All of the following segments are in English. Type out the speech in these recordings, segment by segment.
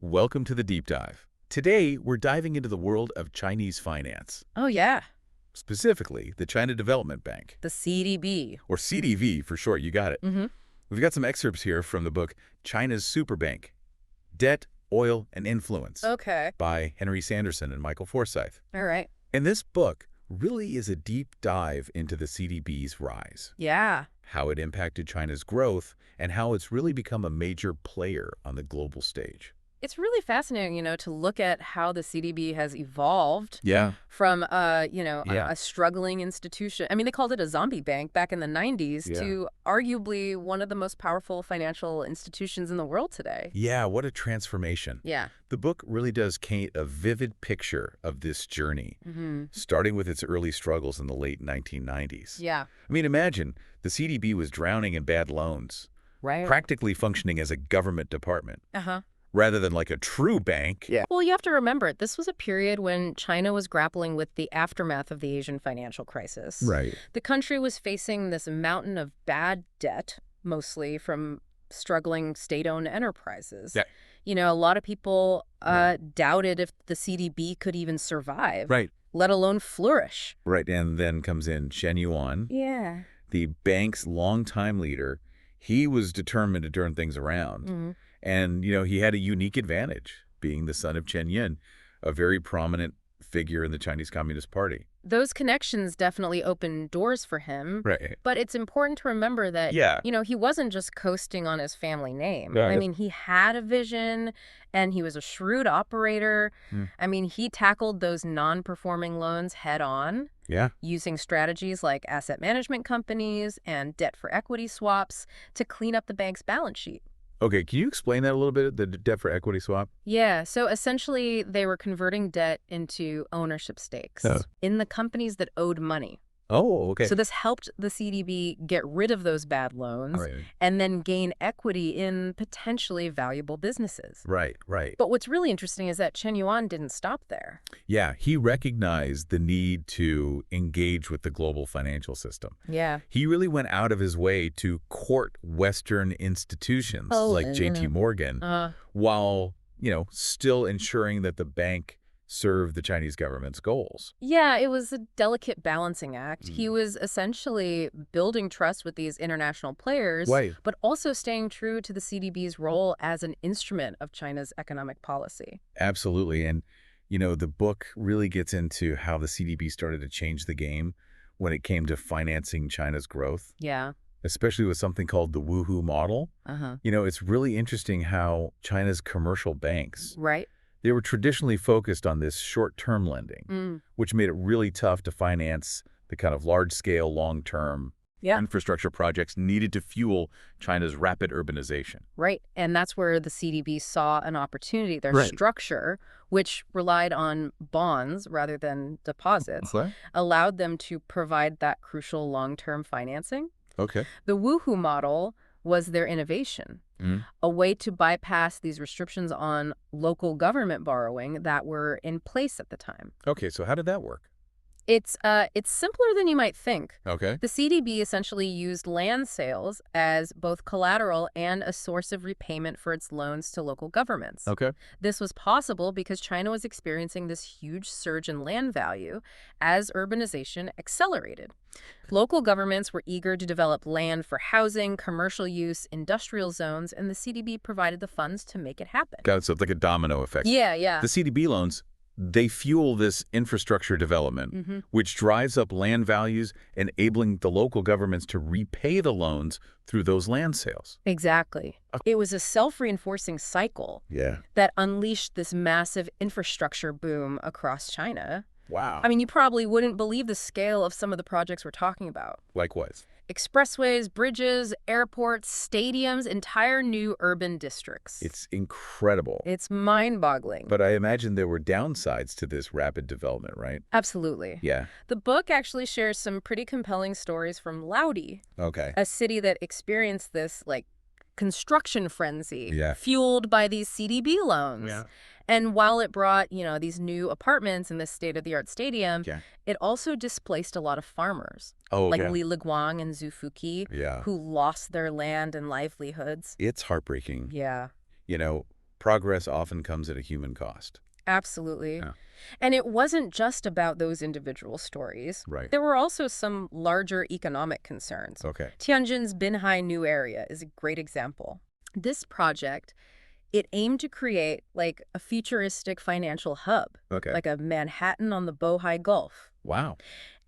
Welcome to the Deep Dive. Today, we're diving into the world of Chinese finance, Oh, yeah. specifically the China Development Bank, The CDB. or CDV for short, you got it. Mm-hmm. We've got some excerpts here from the book China's Superbank, Debt, Oil, and Influence Okay. by Henry Sanderson and Michael Forsythe. All right. And this book really is a deep dive into the CDB's rise, Yeah. how it impacted China's growth, and how it's really become a major player on the global stage. It's really fascinating, to look at how the CDB has evolved Yeah. from, Yeah. a struggling institution. I mean, they called it a zombie bank back in the 90s Yeah. to arguably one of the most powerful financial institutions in the world today. Yeah, what a transformation. Yeah. The book really does paint a vivid picture of this journey, Mm-hmm. starting with its early struggles in the late 1990s. Yeah. I mean, imagine the CDB was drowning in bad loans, Right. practically functioning as a government department, Uh-huh. rather than like a true bank. Yeah. Well, you have to remember, this was a period when China was grappling with the aftermath of the Asian financial crisis. Right. The country was facing this mountain of bad debt, mostly from struggling state-owned enterprises. Yeah. A lot of people Right. doubted if the CDB could even survive, Right. let alone flourish. Right. And then comes in Shen Yuan, Yeah. the bank's longtime leader. He was determined to turn things around. Mm-hmm. And, he had a unique advantage, being the son of Chen Yin, a very prominent figure in the Chinese Communist Party. Those connections definitely opened doors for him. Right. But it's important to remember that, Yeah. he wasn't just coasting on his family name. Right. I mean, he had a vision and he was a shrewd operator. Mm. I mean, he tackled those non-performing loans head on, Yeah. using strategies like asset management companies and debt for equity swaps to clean up the bank's balance sheet. Okay, can you explain that a little bit, the debt for equity swap? Yeah, so essentially they were converting debt into ownership stakes Oh. in the companies that owed money. Oh, okay. So this helped the CDB get rid of those bad loans Right. and then gain equity in potentially valuable businesses. Right. But what's really interesting is that Chen Yuan didn't stop there. Yeah, he recognized the need to engage with the global financial system. Yeah. He really went out of his way to court Western institutions like J.P. Morgan, while, still ensuring that the bank served the Chinese government's goals. Yeah, it was a delicate balancing act. He was essentially building trust with these international players, Right. but also staying true to the CDB's role as an instrument of China's economic policy. Absolutely. And, the book really gets into how the CDB started to change the game when it came to financing China's growth, Yeah. especially with something called the Woohoo model. Uh-huh. It's really interesting how China's commercial banks, Right? they were traditionally focused on this short-term lending, Mm. which made it really tough to finance the kind of large-scale, long-term Yeah. infrastructure projects needed to fuel China's rapid urbanization. Right. And that's where the CDB saw an opportunity. Their Right. structure, which relied on bonds rather than deposits, Okay. allowed them to provide that crucial long-term financing. Okay. The Woohoo model was their innovation, Mm. a way to bypass these restrictions on local government borrowing that were in place at the time. Okay, so how did that work? It's simpler than you might think. Okay. The CDB essentially used land sales as both collateral and a source of repayment for its loans to local governments. Okay. This was possible because China was experiencing this huge surge in land value as urbanization accelerated. Local governments were eager to develop land for housing, commercial use, industrial zones, and the CDB provided the funds to make it happen. Got it. So it's like a domino effect. Yeah. The CDB loans, they fuel this infrastructure development, Mm-hmm. which drives up land values, enabling the local governments to repay the loans through those land sales. Exactly. It was a self-reinforcing cycle Yeah. that unleashed this massive infrastructure boom across China. Wow. I mean, you probably wouldn't believe the scale of some of the projects we're talking about. Likewise. Expressways, bridges, airports, stadiums, entire new urban districts. It's incredible. It's mind-boggling. But I imagine there were downsides to this rapid development, right? Absolutely. Yeah. The book actually shares some pretty compelling stories from Laudi, Okay. a city that experienced this, construction frenzy Yeah. fueled by these CDB loans. Yeah. And while it brought, these new apartments in this state-of-the-art stadium, Yeah. it also displaced a lot of farmers, Oh, like okay. Li Liguang and Zhu Fuqi, Yeah. who lost their land and livelihoods. It's heartbreaking. Yeah. progress often comes at a human cost. Absolutely. Yeah. And it wasn't just about those individual stories. Right. There were also some larger economic concerns. Okay. Tianjin's Binhai New Area is a great example. This project, it aimed to create like a futuristic financial hub, Okay. like a Manhattan on the Bohai Gulf. Wow.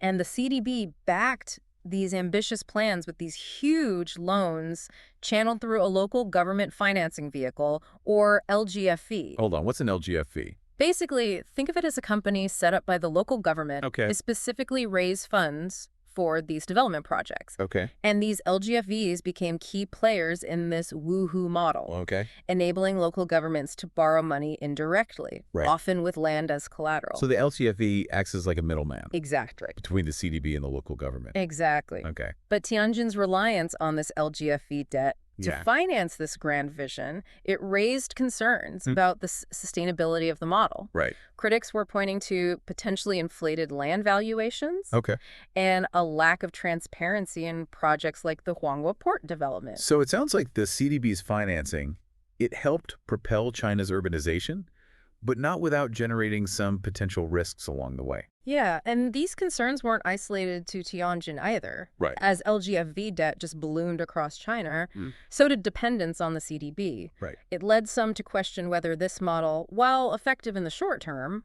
And the CDB backed these ambitious plans with these huge loans channeled through a local government financing vehicle, or LGFV. Hold on. What's an LGFV? Basically, think of it as a company set up by the local government to specifically raise funds for these development projects. Okay. And these LGFVs became key players in this woohoo model, enabling local governments to borrow money indirectly, often with land as collateral. So the LGFV acts as like a middleman. Exactly. Between the CDB and the local government. Exactly. Okay. But Tianjin's reliance on this LGFV debt to finance this grand vision, it raised concerns about the sustainability of the model. Right. Critics were pointing to potentially inflated land valuations and a lack of transparency in projects like the Huanghua port development. So it sounds like the CDB's financing, it helped propel China's urbanization, but not without generating some potential risks along the way. Yeah, and these concerns weren't isolated to Tianjin either. Right. As LGFV debt just ballooned across China, so did dependence on the CDB. Right. It led some to question whether this model, while effective in the short term,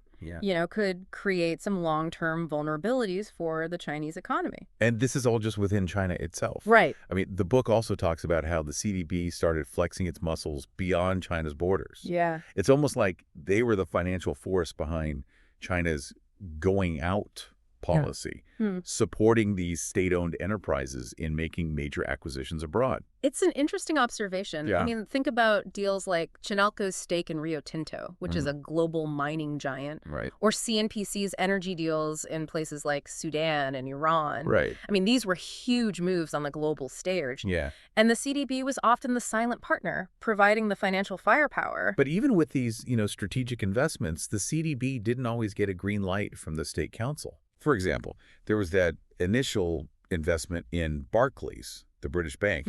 could create some long-term vulnerabilities for the Chinese economy. And this is all just within China itself. Right. I mean, the book also talks about how the CDB started flexing its muscles beyond China's borders. Yeah. It's almost like they were the financial force behind China's going out policy, supporting these state-owned enterprises in making major acquisitions abroad. It's an interesting observation. Yeah. I mean, think about deals like Chinalco's stake in Rio Tinto, which is a global mining giant, or CNPC's energy deals in places like Sudan and Iran. Right. I mean, these were huge moves on the global stage. Yeah. And the CDB was often the silent partner, providing the financial firepower. But even with these, strategic investments, the CDB didn't always get a green light from the state council. For example, there was that initial investment in Barclays, the British bank,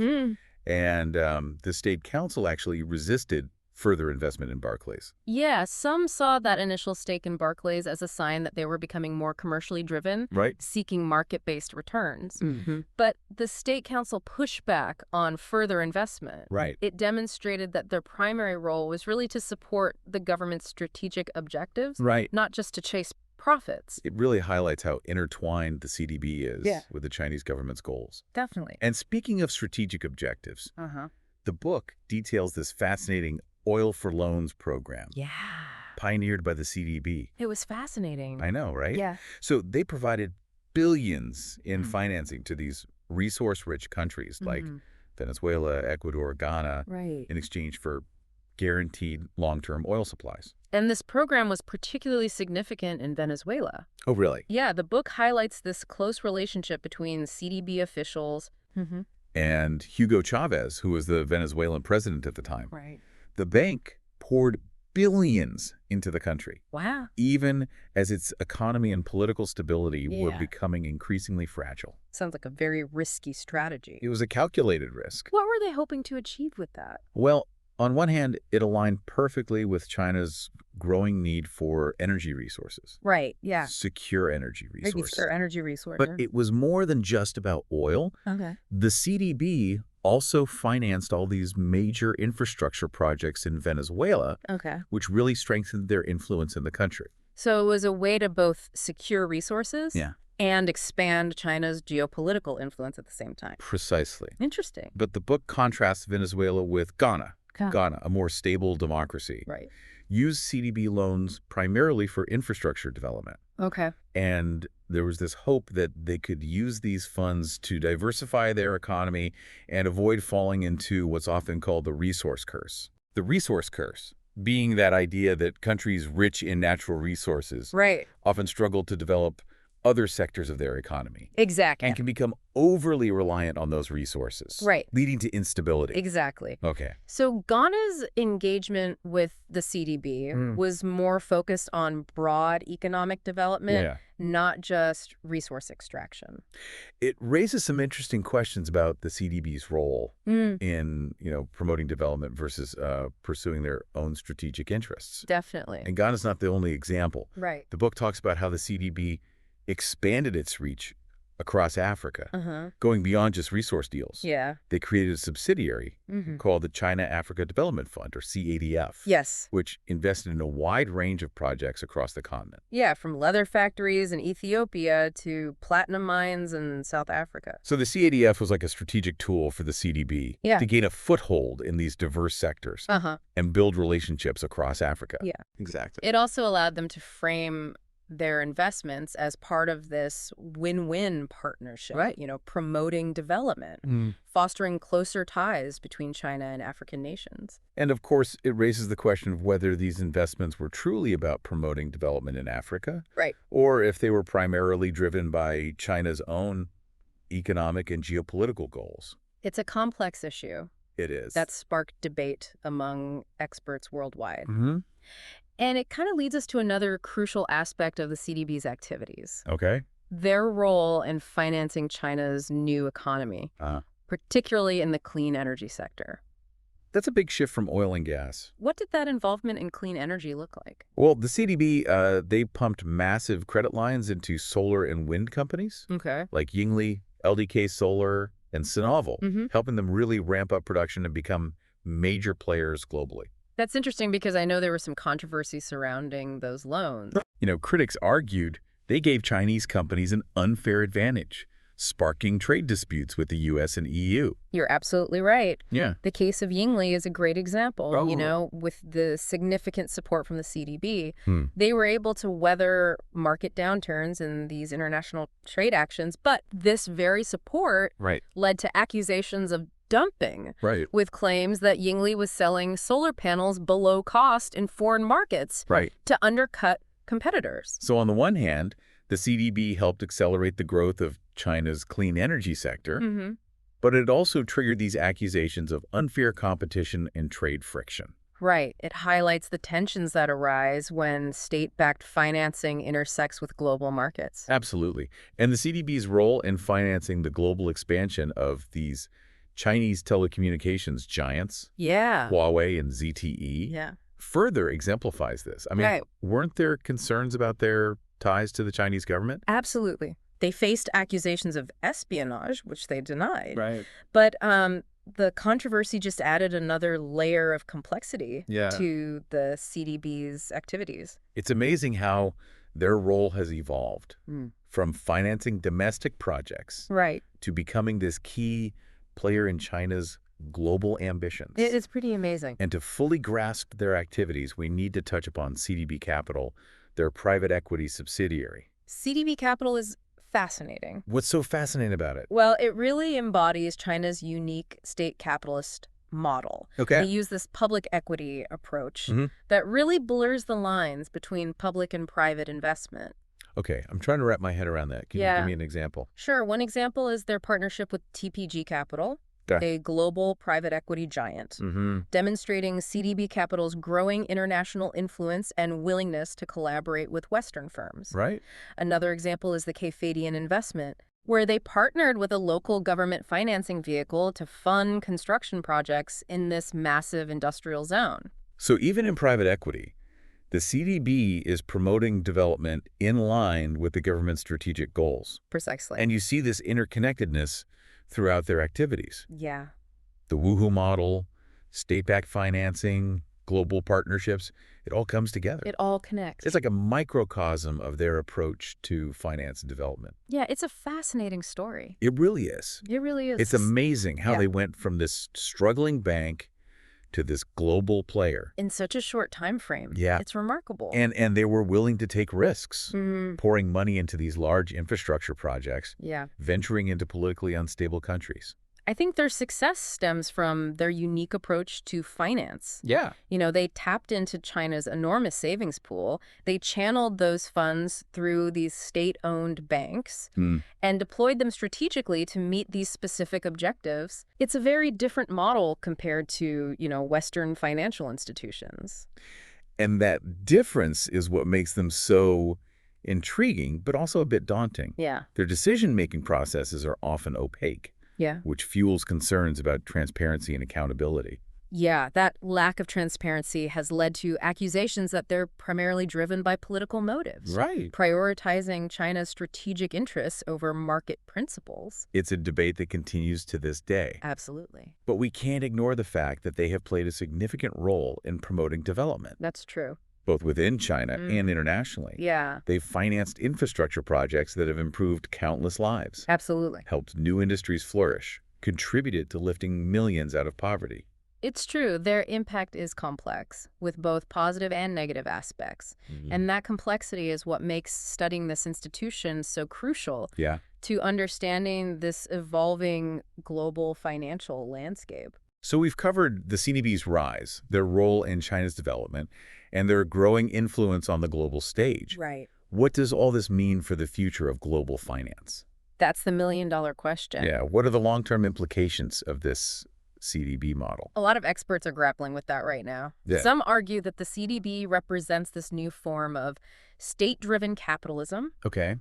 and the state council actually resisted further investment in Barclays. Yeah, some saw that initial stake in Barclays as a sign that they were becoming more commercially driven, seeking market-based returns. But the state council pushed back on further investment. It demonstrated that their primary role was really to support the government's strategic objectives, not just to chase profits. It really highlights how intertwined the CDB is with the Chinese government's goals. Definitely. And speaking of strategic objectives, the book details this fascinating oil for loans program. Pioneered by the CDB. It was fascinating. I know, right? Yeah. So they provided billions in financing to these resource-rich countries like Venezuela, Ecuador, Ghana, in exchange for guaranteed long-term oil supplies. And this program was particularly significant in Venezuela. Oh, really? Yeah, the book highlights this close relationship between CDB officials and Hugo Chavez, who was the Venezuelan president at the time. The bank poured billions into the country. Wow. Even as its economy and political stability were becoming increasingly fragile. Sounds like a very risky strategy. It was a calculated risk. What were they hoping to achieve with that? Well, on one hand, it aligned perfectly with China's growing need for energy resources. Secure energy resources. Secure energy resources. But it was more than just about oil. The CDB also financed all these major infrastructure projects in Venezuela, which really strengthened their influence in the country. So it was a way to both secure resources and expand China's geopolitical influence at the same time. Precisely. Interesting. But the book contrasts Venezuela with Ghana. Ghana, a more stable democracy, used CDB loans primarily for infrastructure development. And there was this hope that they could use these funds to diversify their economy and avoid falling into what's often called the resource curse. The resource curse being that idea that countries rich in natural resources often struggle to develop other sectors of their economy Exactly. and can become overly reliant on those resources, Right. leading to instability. Exactly. Okay. So Ghana's engagement with the CDB was more focused on broad economic development, Yeah. not just resource extraction. It raises some interesting questions about the CDB's role in, promoting development versus pursuing their own strategic interests. Definitely. And Ghana's not the only example. Right. The book talks about how the CDB expanded its reach across Africa, going beyond just resource deals. Yeah. They created a subsidiary called the China Africa Development Fund, or CADF. Yes. Which invested in a wide range of projects across the continent. Yeah, from leather factories in Ethiopia to platinum mines in South Africa. So the CADF was like a strategic tool for the CDB to gain a foothold in these diverse sectors and build relationships across Africa. Yeah. Exactly. It also allowed them to frame their investments as part of this win-win partnership, Right. Promoting development, fostering closer ties between China and African nations. And of course, it raises the question of whether these investments were truly about promoting development in Africa, Right. or if they were primarily driven by China's own economic and geopolitical goals. It's a complex issue It is. that sparked debate among experts worldwide. Mm-hmm. And it kind of leads us to another crucial aspect of the CDB's activities. Okay. Their role in financing China's new economy, particularly in the clean energy sector. That's a big shift from oil and gas. What did that involvement in clean energy look like? Well, the CDB, they pumped massive credit lines into solar and wind companies Okay. like Yingli, LDK Solar, and Sinovel, helping them really ramp up production and become major players globally. That's interesting because I know there was some controversy surrounding those loans. Critics argued they gave Chinese companies an unfair advantage, sparking trade disputes with the U.S. and EU. You're absolutely right. Yeah. The case of Yingli is a great example. With the significant support from the CDB, they were able to weather market downturns in these international trade actions. But this very support led to accusations of dumping, with claims that Yingli was selling solar panels below cost in foreign markets to undercut competitors. So on the one hand, the CDB helped accelerate the growth of China's clean energy sector, but it also triggered these accusations of unfair competition and trade friction. Right. It highlights the tensions that arise when state-backed financing intersects with global markets. Absolutely. And the CDB's role in financing the global expansion of these Chinese telecommunications giants, Huawei and ZTE, further exemplifies this. I mean, weren't there concerns about their ties to the Chinese government? Absolutely. They faced accusations of espionage, which they denied. Right. But the controversy just added another layer of complexity to the CDB's activities. It's amazing how their role has evolved from financing domestic projects to becoming this key player in China's global ambitions. It's pretty amazing. And to fully grasp their activities, we need to touch upon CDB Capital, their private equity subsidiary. CDB Capital is fascinating. What's so fascinating about it? Well, it really embodies China's unique state capitalist model. Okay. They use this public equity approach that really blurs the lines between public and private investment. Okay, I'm trying to wrap my head around that. Can you give me an example? Sure. One example is their partnership with TPG Capital, a global private equity giant, demonstrating CDB Capital's growing international influence and willingness to collaborate with Western firms. Right. Another example is the Kfadian investment, where they partnered with a local government financing vehicle to fund construction projects in this massive industrial zone. So even in private equity, the CDB is promoting development in line with the government's strategic goals. Precisely. And you see this interconnectedness throughout their activities. Yeah. The Woohoo model, state-backed financing, global partnerships, it all comes together. It all connects. It's like a microcosm of their approach to finance and development. Yeah, it's a fascinating story. It really is. It really is. It's amazing how they went from this struggling bank to this global player. In such a short time frame. Yeah. It's remarkable. And they were willing to take risks, pouring money into these large infrastructure projects, venturing into politically unstable countries. I think their success stems from their unique approach to finance. Yeah. They tapped into China's enormous savings pool. They channeled those funds through these state-owned banks and deployed them strategically to meet these specific objectives. It's a very different model compared to, Western financial institutions. And that difference is what makes them so intriguing, but also a bit daunting. Yeah. Their decision-making processes are often opaque, which fuels concerns about transparency and accountability. Yeah, that lack of transparency has led to accusations that they're primarily driven by political motives. Right. Prioritizing China's strategic interests over market principles. It's a debate that continues to this day. Absolutely. But we can't ignore the fact that they have played a significant role in promoting development, That's true. both within China and internationally. Yeah. They've financed infrastructure projects that have improved countless lives, Absolutely. helped new industries flourish, contributed to lifting millions out of poverty. It's true. Their impact is complex, with both positive and negative aspects. And that complexity is what makes studying this institution so crucial to understanding this evolving global financial landscape. So we've covered the CDB's rise, their role in China's development, and their growing influence on the global stage. Right. What does all this mean for the future of global finance? That's the million-dollar question. Yeah, what are the long-term implications of this CDB model? A lot of experts are grappling with that right now. Yeah. Some argue that the CDB represents this new form of state-driven capitalism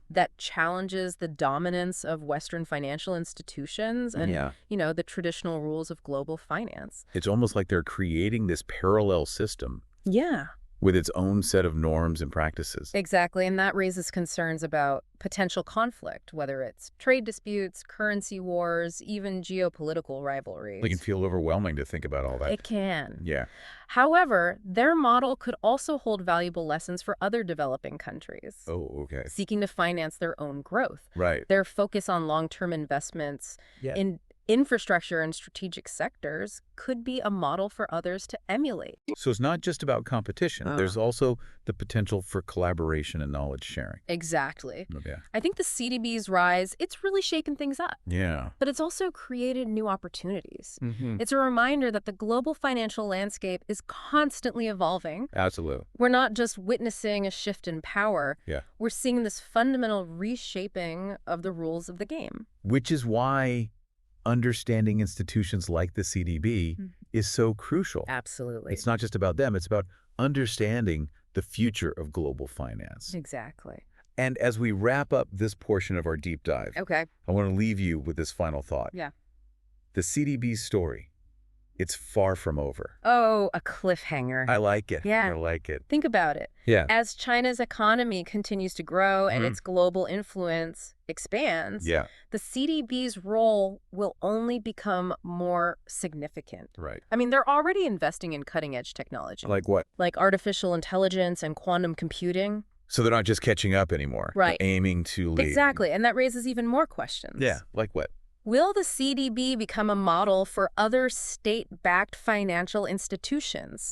that challenges the dominance of Western financial institutions and, the traditional rules of global finance. It's almost like they're creating this parallel system with its own set of norms and practices. Exactly, and that raises concerns about potential conflict, whether it's trade disputes, currency wars, even geopolitical rivalries. It can feel overwhelming to think about all that. It can. Yeah. However, their model could also hold valuable lessons for other developing countries. Oh, okay. Seeking to finance their own growth. Right. Their focus on long-term investments in infrastructure and strategic sectors could be a model for others to emulate. So it's not just about competition. There's also the potential for collaboration and knowledge sharing. Exactly. Okay. I think the CDB's rise, it's really shaken things up. Yeah. But it's also created new opportunities. It's a reminder that the global financial landscape is constantly evolving. Absolutely. We're not just witnessing a shift in power. Yeah. We're seeing this fundamental reshaping of the rules of the game. Which is why understanding institutions like the CDB is so crucial. Absolutely. It's not just about them. It's about understanding the future of global finance. Exactly. And as we wrap up this portion of our deep dive, Okay. I want to leave you with this final thought. Yeah. The CDB's story, it's far from over. Oh, a cliffhanger. I like it. Yeah. I like it. Think about it. Yeah. As China's economy continues to grow and its global influence expands, the CDB's role will only become more significant. Right. I mean, they're already investing in cutting-edge technology. Like what? Like artificial intelligence and quantum computing. So they're not just catching up anymore. Right. They're aiming to lead. Exactly. And that raises even more questions. Yeah. Like what? Will the CDB become a model for other state-backed financial institutions?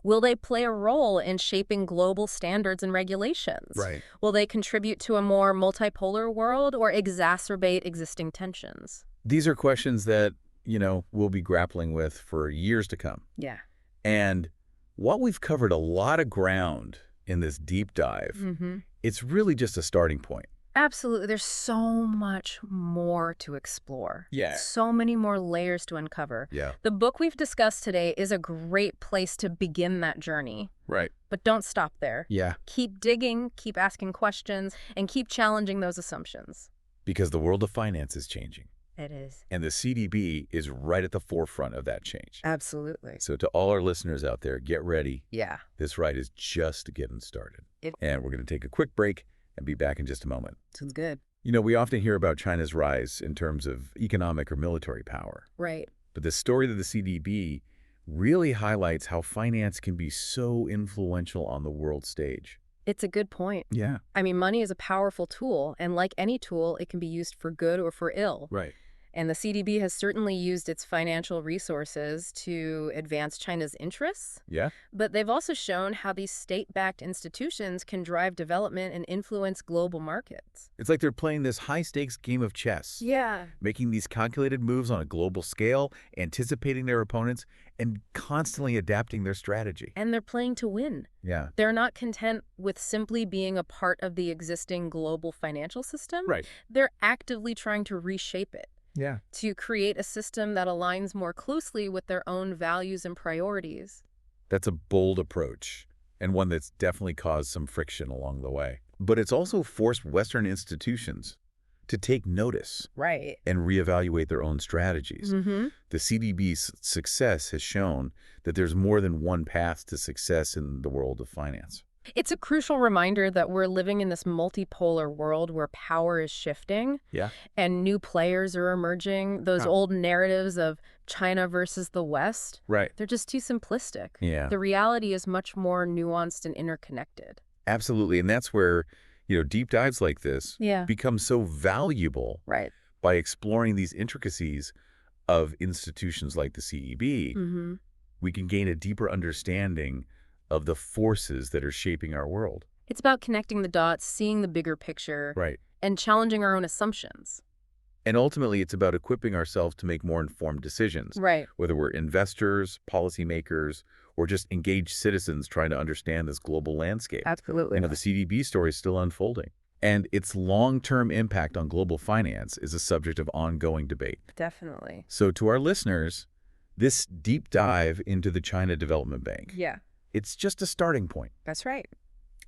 Will they play a role in shaping global standards and regulations? Right. Will they contribute to a more multipolar world or exacerbate existing tensions? These are questions that, we'll be grappling with for years to come. Yeah. And while we've covered a lot of ground in this deep dive, it's really just a starting point. Absolutely. There's so much more to explore. Yeah. So many more layers to uncover. Yeah. The book we've discussed today is a great place to begin that journey. Right. But don't stop there. Yeah. Keep digging, keep asking questions, and keep challenging those assumptions. Because the world of finance is changing. It is. And the CDB is right at the forefront of that change. Absolutely. So to all our listeners out there, get ready. Yeah. This ride is just getting started. And we're going to take a quick break and be back in just a moment. Sounds good. We often hear about China's rise in terms of economic or military power. Right. But the story of the CDB really highlights how finance can be so influential on the world stage. It's a good point. Yeah. I mean, money is a powerful tool, and like any tool, it can be used for good or for ill. Right. And the CDB has certainly used its financial resources to advance China's interests. Yeah? But they've also shown how these state-backed institutions can drive development and influence global markets. It's like they're playing this high-stakes game of chess, Yeah. making these calculated moves on a global scale, anticipating their opponents, and constantly adapting their strategy. And they're playing to win. Yeah. They're not content with simply being a part of the existing global financial system. Right. They're actively trying to reshape it, Yeah. to create a system that aligns more closely with their own values and priorities. That's a bold approach, and one that's definitely caused some friction along the way. But it's also forced Western institutions to take notice Right. and reevaluate their own strategies. Mm-hmm. The CDB's success has shown that there's more than one path to success in the world of finance. It's a crucial reminder that we're living in this multipolar world where power is shifting Yeah. and new players are emerging. Those old narratives of China versus the West, Right. they're just too simplistic. Yeah. The reality is much more nuanced and interconnected. Absolutely. And that's where, deep dives like this Yeah. become so valuable Right. by exploring these intricacies of institutions like the CEB. Mm-hmm. We can gain a deeper understanding of the forces that are shaping our world. It's about connecting the dots, seeing the bigger picture, Right. and challenging our own assumptions. And ultimately, it's about equipping ourselves to make more informed decisions, Right. whether we're investors, policymakers, or just engaged citizens trying to understand this global landscape. Absolutely. The CDB story is still unfolding, and its long-term impact on global finance is a subject of ongoing debate. Definitely. So to our listeners, this deep dive into the China Development Bank, Yeah, it's just a starting point. that's right.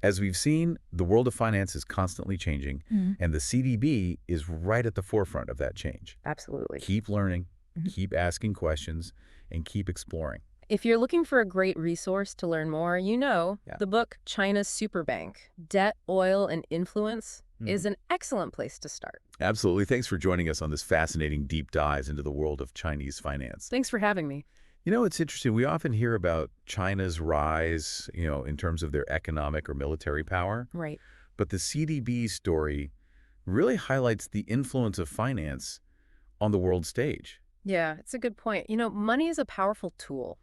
As we've seen, the world of finance is constantly changing, and the CDB is right at the forefront of that change. Absolutely. Keep learning, keep asking questions, and keep exploring. If you're looking for a great resource to learn more, the book China's Superbank, Debt, Oil, and Influence is an excellent place to start. Absolutely. Thanks for joining us on this fascinating deep dive into the world of Chinese finance. Thanks for having me. It's interesting. We often hear about China's rise, in terms of their economic or military power. Right. But the CDB story really highlights the influence of finance on the world stage. Yeah, it's a good point. Money is a powerful tool.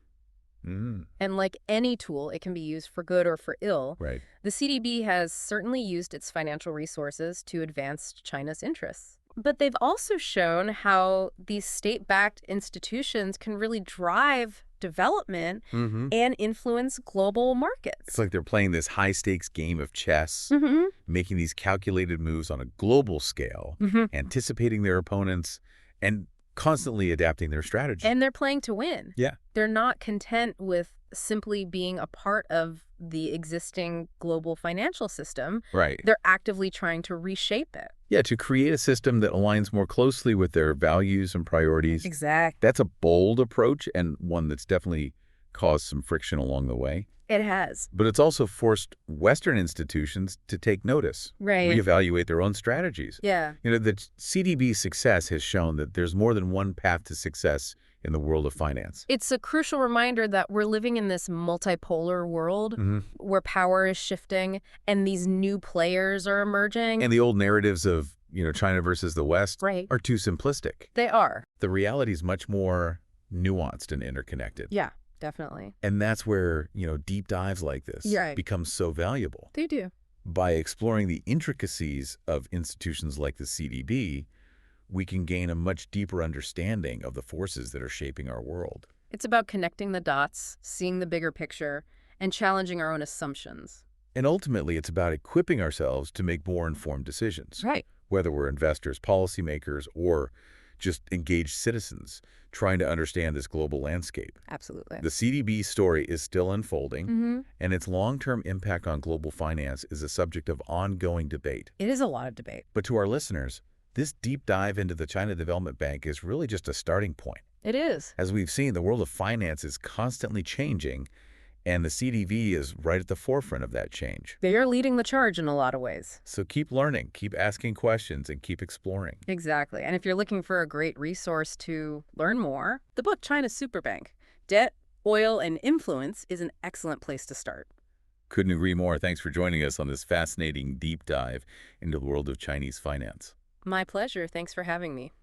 And like any tool, it can be used for good or for ill. Right. The CDB has certainly used its financial resources to advance China's interests. But they've also shown how these state-backed institutions can really drive development and influence global markets. It's like they're playing this high-stakes game of chess, making these calculated moves on a global scale, anticipating their opponents, and constantly adapting their strategy. And they're playing to win. Yeah. They're not content with simply being a part of the existing global financial system. Right. They're actively trying to reshape it. Yeah, to create a system that aligns more closely with their values and priorities. Exactly. That's a bold approach and one that's definitely caused some friction along the way. It has. But it's also forced Western institutions to take notice, Right. reevaluate their own strategies. Yeah. The CDB's success has shown that there's more than one path to success in the world of finance. It's a crucial reminder that we're living in this multipolar world where power is shifting and these new players are emerging. And the old narratives of, China versus the West are too simplistic. They are. The reality is much more nuanced and interconnected. Yeah, definitely. And that's where, deep dives like this become so valuable. They do. By exploring the intricacies of institutions like the CDB, we can gain a much deeper understanding of the forces that are shaping our world. It's about connecting the dots, seeing the bigger picture, and challenging our own assumptions. And ultimately, it's about equipping ourselves to make more informed decisions. Right. Whether we're investors, policymakers, or just engaged citizens trying to understand this global landscape. Absolutely. The CDB story is still unfolding, and its long-term impact on global finance is a subject of ongoing debate. It is a lot of debate. But to our listeners, this deep dive into the China Development Bank is really just a starting point. It is. As we've seen, the world of finance is constantly changing, and the CDB is right at the forefront of that change. They are leading the charge in a lot of ways. So keep learning, keep asking questions, and keep exploring. Exactly. And if you're looking for a great resource to learn more, the book China's Superbank, Debt, Oil, and Influence is an excellent place to start. Couldn't agree more. Thanks for joining us on this fascinating deep dive into the world of Chinese finance. My pleasure. Thanks for having me.